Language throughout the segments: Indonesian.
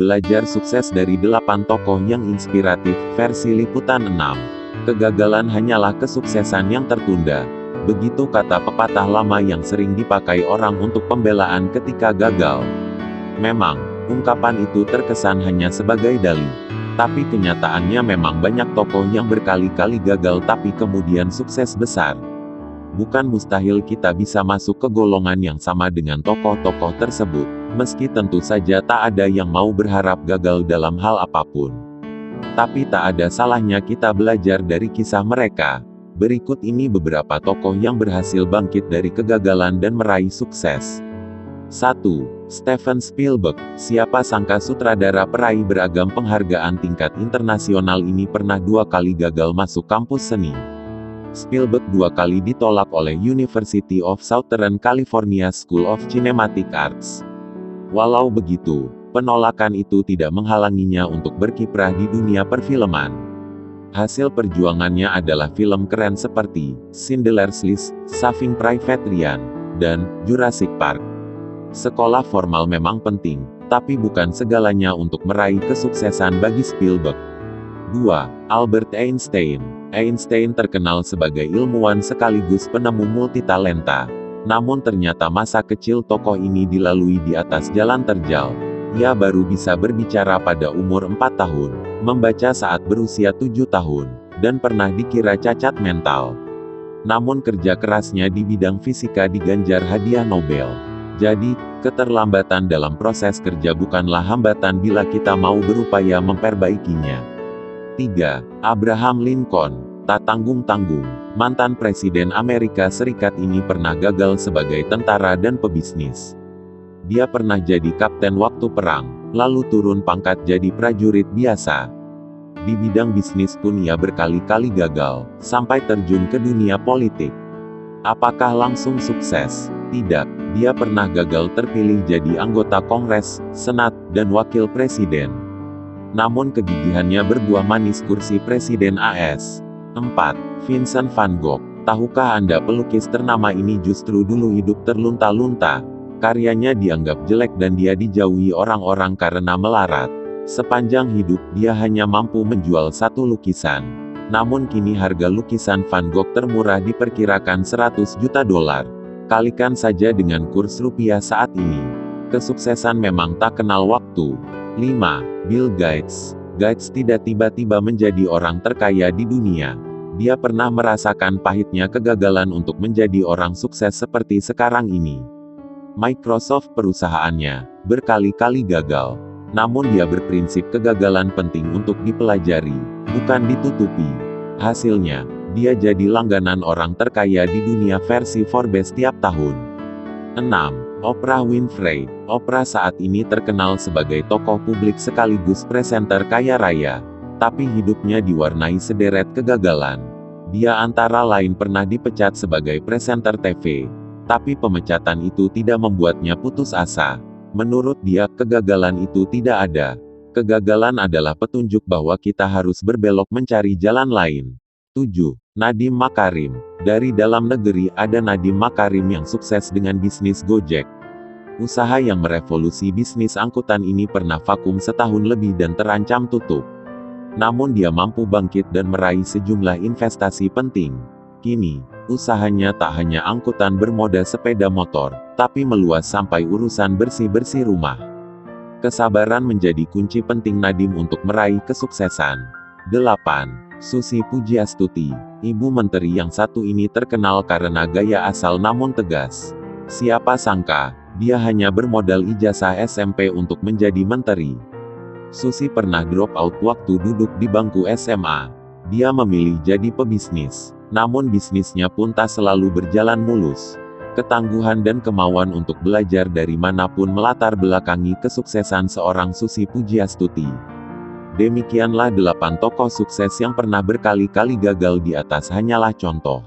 Belajar sukses dari 8 tokoh yang inspiratif, versi Liputan 6. Kegagalan hanyalah kesuksesan yang tertunda. Begitu kata pepatah lama yang sering dipakai orang untuk pembelaan ketika gagal. Memang, ungkapan itu terkesan hanya sebagai dalih. Tapi kenyataannya memang banyak tokoh yang berkali-kali gagal tapi kemudian sukses besar. Bukan mustahil kita bisa masuk ke golongan yang sama dengan tokoh-tokoh tersebut, meski tentu saja tak ada yang mau berharap gagal dalam hal apapun. Tapi tak ada salahnya kita belajar dari kisah mereka. Berikut ini beberapa tokoh yang berhasil bangkit dari kegagalan dan meraih sukses. 1. Steven Spielberg. Siapa sangka sutradara peraih beragam penghargaan tingkat internasional ini pernah 2 kali gagal masuk kampus seni. Spielberg 2 kali ditolak oleh University of Southern California School of Cinematic Arts. Walau begitu, penolakan itu tidak menghalanginya untuk berkiprah di dunia perfilman. Hasil perjuangannya adalah film keren seperti Schindler's List, Saving Private Ryan, dan Jurassic Park. Sekolah formal memang penting, tapi bukan segalanya untuk meraih kesuksesan bagi Spielberg. 2. Albert Einstein. Einstein terkenal sebagai ilmuwan sekaligus penemu multitalenta. Namun ternyata masa kecil tokoh ini dilalui di atas jalan terjal. Ia baru bisa berbicara pada umur 4 tahun, membaca saat berusia 7 tahun, dan pernah dikira cacat mental. Namun kerja kerasnya di bidang fisika diganjar hadiah Nobel. Jadi, keterlambatan dalam proses kerja bukanlah hambatan bila kita mau berupaya memperbaikinya. 3. Abraham Lincoln. Tak tanggung-tanggung, mantan Presiden Amerika Serikat ini pernah gagal sebagai tentara dan pebisnis. Dia pernah jadi kapten waktu perang, lalu turun pangkat jadi prajurit biasa. Di bidang bisnis pun ia berkali-kali gagal, sampai terjun ke dunia politik. Apakah langsung sukses? Tidak, dia pernah gagal terpilih jadi anggota Kongres, Senat, dan Wakil Presiden. Namun kegigihannya berbuah manis kursi Presiden AS. 4. Vincent van Gogh. Tahukah Anda pelukis ternama ini justru dulu hidup terlunta-lunta? Karyanya dianggap jelek dan dia dijauhi orang-orang karena melarat. Sepanjang hidup, dia hanya mampu menjual 1 lukisan. Namun kini harga lukisan Van Gogh termurah diperkirakan 100 juta dolar. Kalikan saja dengan kurs rupiah saat ini. Kesuksesan memang tak kenal waktu. 5. Bill Gates. Gates tidak tiba-tiba menjadi orang terkaya di dunia. Dia pernah merasakan pahitnya kegagalan untuk menjadi orang sukses seperti sekarang ini. Microsoft perusahaannya berkali-kali gagal. Namun dia berprinsip kegagalan penting untuk dipelajari, bukan ditutupi. Hasilnya, dia jadi langganan orang terkaya di dunia versi Forbes tiap tahun. 6. Oprah Winfrey. Oprah saat ini terkenal sebagai tokoh publik sekaligus presenter kaya raya. Tapi hidupnya diwarnai sederet kegagalan. Dia antara lain pernah dipecat sebagai presenter TV. Tapi pemecatan itu tidak membuatnya putus asa. Menurut dia, kegagalan itu tidak ada. Kegagalan adalah petunjuk bahwa kita harus berbelok mencari jalan lain. 7. Nadiem Makarim. Dari dalam negeri ada Nadiem Makarim yang sukses dengan bisnis Gojek. Usaha yang merevolusi bisnis angkutan ini pernah vakum setahun lebih dan terancam tutup. Namun dia mampu bangkit dan meraih sejumlah investasi penting. Kini, usahanya tak hanya angkutan bermoda sepeda motor, tapi meluas sampai urusan bersih-bersih rumah. Kesabaran menjadi kunci penting Nadiem untuk meraih kesuksesan. 8. Susi Pujiastuti. Ibu menteri yang satu ini terkenal karena gaya asal namun tegas. Siapa sangka, dia hanya bermodal ijazah SMP untuk menjadi menteri. Susi pernah drop out waktu duduk di bangku SMA. Dia memilih jadi pebisnis. Namun bisnisnya pun tak selalu berjalan mulus. Ketangguhan dan kemauan untuk belajar dari manapun melatar belakangi kesuksesan seorang Susi Pujiastuti. Demikianlah 8 tokoh sukses yang pernah berkali-kali gagal di atas hanyalah contoh.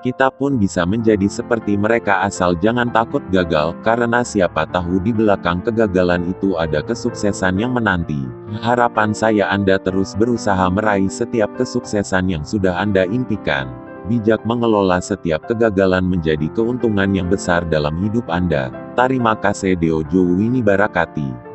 Kita pun bisa menjadi seperti mereka asal jangan takut gagal, karena siapa tahu di belakang kegagalan itu ada kesuksesan yang menanti. Harapan saya Anda terus berusaha meraih setiap kesuksesan yang sudah Anda impikan. Bijak mengelola setiap kegagalan menjadi keuntungan yang besar dalam hidup Anda. Terima kasih Deo Jowini Barakati.